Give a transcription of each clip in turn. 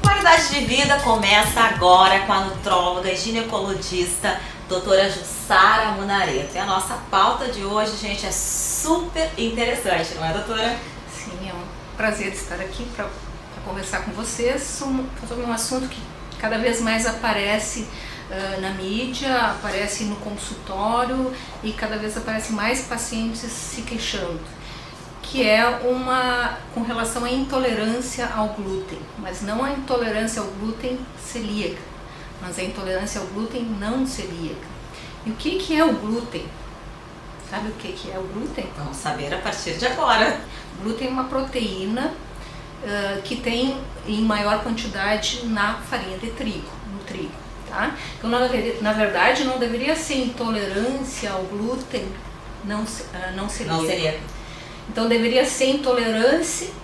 Qualidade de vida começa agora com a nutróloga e ginecologista doutora Jussara Munareto. E a nossa pauta de hoje, gente, é super interessante, não é, doutora? Sim, é um prazer estar aqui para conversar com vocês sobre um assunto que cada vez mais aparece na mídia, aparece no consultório e cada vez aparece mais pacientes se queixando, que é com relação à intolerância ao glúten, mas não a intolerância ao glúten celíaca, mas a intolerância ao glúten não celíaca. E o que é o glúten? Sabe o que é o glúten? Vamos saber a partir de agora. O glúten é uma proteína que tem em maior quantidade na farinha de trigo, no trigo, tá? Então, na verdade, não deveria ser intolerância ao glúten não celíaca. Então, deveria ser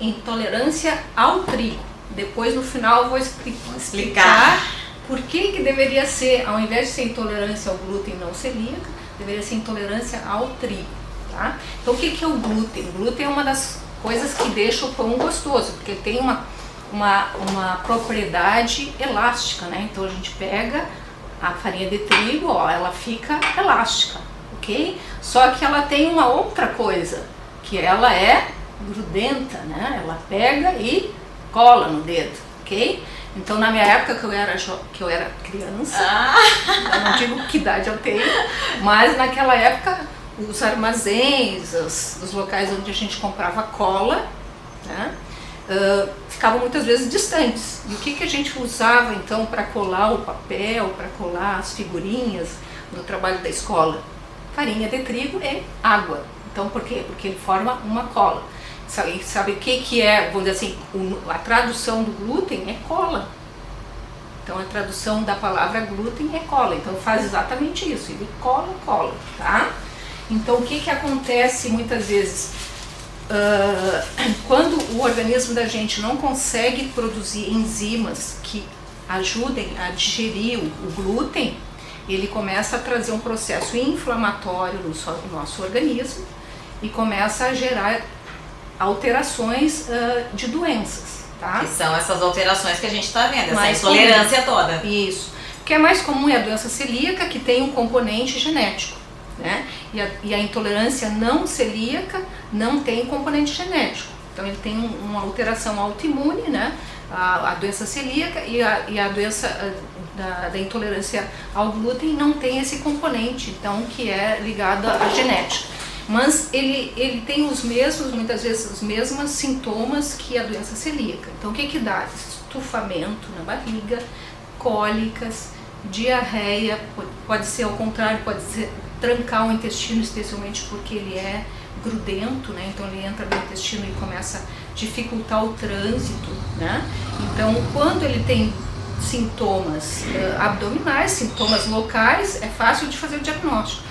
intolerância ao trigo. Depois, no final, eu vou explicar por que deveria ser, ao invés de ser intolerância ao glúten não celíaca, deveria ser intolerância ao trigo, tá? Então, o que é o glúten? O glúten é uma das coisas que deixa o pão gostoso, porque ele tem uma propriedade elástica, né? Então, a gente pega a farinha de trigo, ó, ela fica elástica, ok? Só que ela tem uma outra coisa, que ela é grudenta, né? Ela pega e cola no dedo, ok? Então, na minha época que eu era criança, eu não digo que idade eu tenho, mas naquela época os armazéns, os locais onde a gente comprava cola, né, ficavam muitas vezes distantes. E o que a gente usava então para colar o papel, para colar as figurinhas no trabalho da escola? Farinha de trigo e água. Então, por quê? Porque ele forma uma cola. Sabe o que é, vamos dizer assim, a tradução do glúten é cola. Então, a tradução da palavra glúten é cola. Então, faz exatamente isso, ele cola, tá? Então, o que acontece muitas vezes? Quando o organismo da gente não consegue produzir enzimas que ajudem a digerir o glúten, ele começa a trazer um processo inflamatório no nosso organismo e começa a gerar alterações de doenças, tá? Que são essas alterações que a gente está vendo, essa intolerância toda. Isso. O que é mais comum é a doença celíaca, que tem um componente genético, né? E a intolerância não celíaca não tem componente genético. Então, ele tem uma alteração autoimune, né? A doença celíaca e a doença da intolerância ao glúten não tem esse componente, então, que é ligado à genética. Mas ele tem muitas vezes os mesmos sintomas que a doença celíaca. Então, o que dá? Estufamento na barriga, cólicas, diarreia, pode ser ao contrário, pode ser trancar o intestino, especialmente porque ele é grudento, né? Então, ele entra no intestino e começa a dificultar o trânsito, né? Então, quando ele tem sintomas abdominais, sintomas locais, é fácil de fazer o diagnóstico.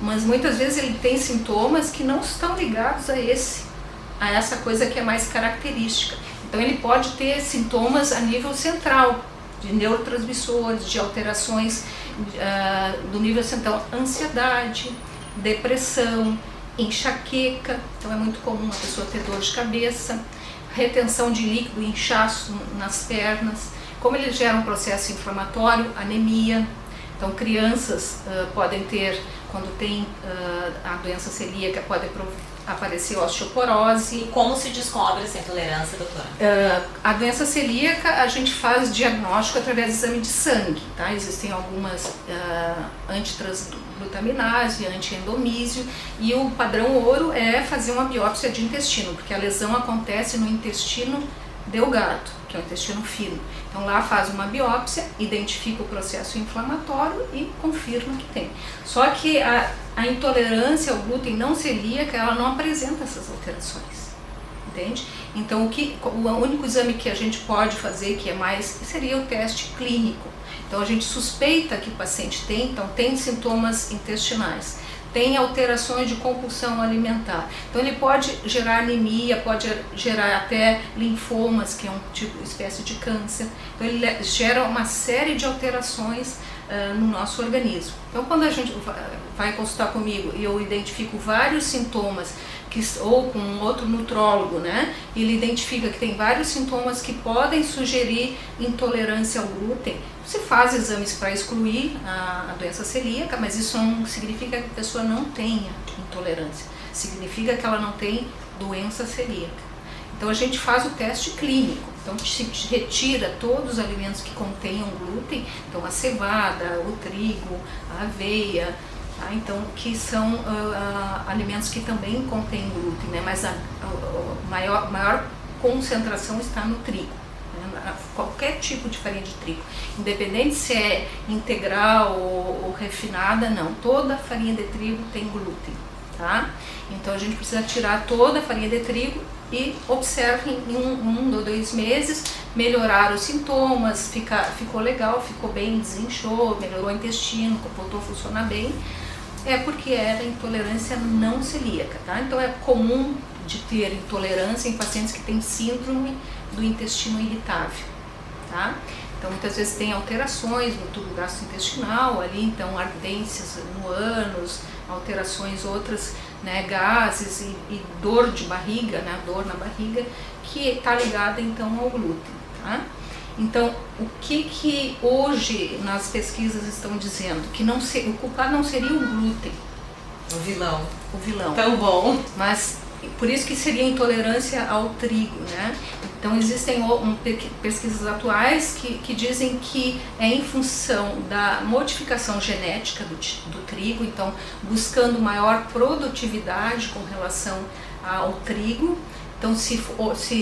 Mas muitas vezes ele tem sintomas que não estão ligados a essa coisa que é mais característica. Então, ele pode ter sintomas a nível central, de neurotransmissores, de alterações do nível central, ansiedade, depressão, enxaqueca. Então, é muito comum a pessoa ter dor de cabeça, retenção de líquido, inchaço nas pernas. Como ele gera um processo inflamatório, anemia. Então, crianças podem ter, quando tem a doença celíaca, pode aparecer osteoporose. E como se descobre essa intolerância, doutora? A doença celíaca, a gente faz diagnóstico através do exame de sangue, tá? Existem algumas antitransglutaminase, antiendomísio, e o padrão ouro é fazer uma biópsia de intestino, porque a lesão acontece no intestino delgado, que é o intestino fino. Então, lá faz uma biópsia, identifica o processo inflamatório e confirma que tem. Só que a intolerância ao glúten não celíaca, ela não apresenta essas alterações, entende? Então, o único exame que a gente pode fazer, que é seria o teste clínico. Então, a gente suspeita que o paciente tem, então tem sintomas intestinais, tem alterações de compulsão alimentar. Então ele pode gerar anemia, pode gerar até linfomas, que é um tipo, espécie de câncer. Então ele gera uma série de alterações no nosso organismo. Então quando a gente vai consultar comigo e eu identifico vários sintomas, ou com um outro nutrólogo, né, ele identifica que tem vários sintomas que podem sugerir intolerância ao glúten, se faz exames para excluir a doença celíaca, mas isso não significa que a pessoa não tenha intolerância, significa que ela não tem doença celíaca. Então a gente faz o teste clínico, então se retira todos os alimentos que contenham glúten, então a cevada, o trigo, a aveia, então que são alimentos que também contêm glúten, né? Mas a maior concentração está no trigo, né? Qualquer tipo de farinha de trigo, independente se é integral ou refinada, não, toda farinha de trigo tem glúten, tá? Então a gente precisa tirar toda a farinha de trigo e observe em 1 ou 2 meses, melhorar os sintomas, ficou legal, ficou bem, desinchou, melhorou o intestino, voltou a funcionar bem, é porque era intolerância não celíaca, tá? Então é comum de ter intolerância em pacientes que têm síndrome do intestino irritável, tá? Então muitas vezes tem alterações no tubo gastrointestinal ali, então ardências no ânus, alterações outras, né, gases e dor de barriga, né, dor na barriga, que está ligada então ao glúten, tá? Então, o que hoje nas pesquisas estão dizendo? Que o culpado não seria o glúten. O vilão. O vilão. Tão bom. Mas, por isso que seria intolerância ao trigo, né? Então, existem pesquisas atuais que dizem que é em função da modificação genética do trigo, então, buscando maior produtividade com relação ao trigo. Então se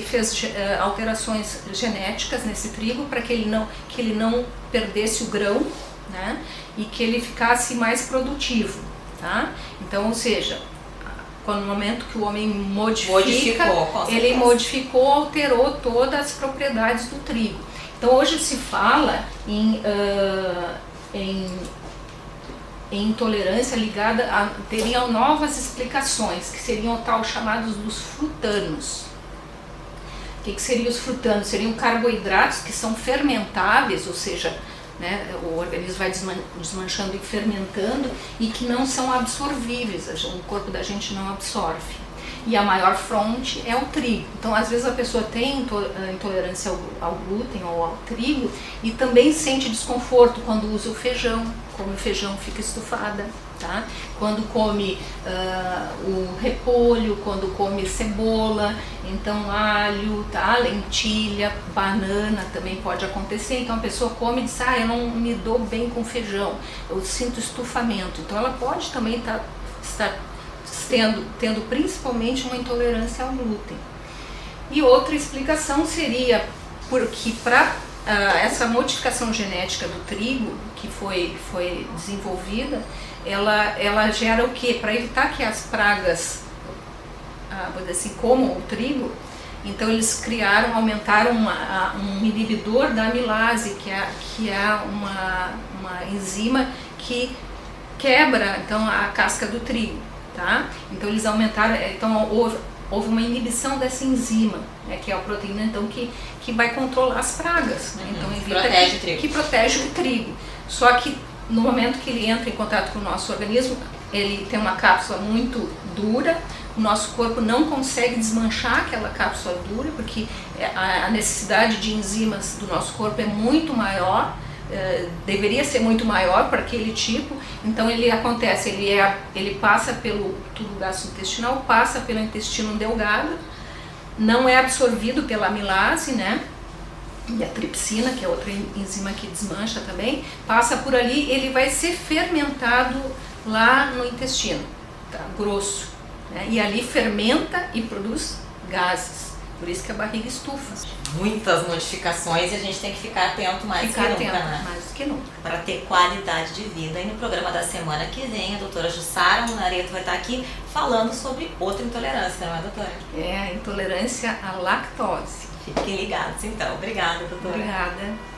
fez alterações genéticas nesse trigo para que ele não perdesse o grão, né, e que ele ficasse mais produtivo, tá? Então, ou seja, no momento que o homem ele modificou, alterou todas as propriedades do trigo. Então hoje se fala em intolerância ligada teriam novas explicações, que seriam tal chamados dos frutanos. O que seriam os frutanos? Seriam carboidratos que são fermentáveis, ou seja, né, o organismo vai desmanchando e fermentando, e que não são absorvíveis, o corpo da gente não absorve. E a maior fonte é o trigo. Então, às vezes a pessoa tem intolerância ao glúten ou ao trigo e também sente desconforto quando usa o feijão, come o feijão, fica estufada, tá? Quando come o repolho, quando come cebola, então alho, tá? Lentilha, banana também pode acontecer. Então a pessoa come e diz, eu não me dou bem com feijão, eu sinto estufamento. Então ela pode também estar tendo principalmente uma intolerância ao glúten. E outra explicação seria porque para essa modificação genética do trigo que foi desenvolvida, ela gera o quê? Para evitar que as pragas, vou dizer assim, comam o trigo, então eles aumentaram um inibidor da amilase, que é uma enzima que quebra então a casca do trigo. Tá? Então eles aumentaram, então houve uma inibição dessa enzima, né, que é a proteína então que vai controlar as pragas, né? Então evita que protege o trigo. Só que no momento que ele entra em contato com o nosso organismo, ele tem uma cápsula muito dura, o nosso corpo não consegue desmanchar aquela cápsula dura, porque a necessidade de enzimas do nosso corpo é muito maior, deveria ser muito maior para aquele tipo. Então ele passa pelo tubo gastrointestinal, passa pelo intestino delgado, não é absorvido pela amilase, né? E a tripsina, que é outra enzima que desmancha também, passa por ali, ele vai ser fermentado lá no intestino, tá? Grosso, né? E ali fermenta e produz gases. Por isso que a barriga estufa. Muitas modificações e a gente tem que ficar atento mais do que nunca. Para ter qualidade de vida. E no programa da semana que vem, a doutora Jussara Munareto vai estar aqui falando sobre outra intolerância, não é, doutora? É a intolerância à lactose. Fiquem ligados, então. Obrigada, doutora. Obrigada.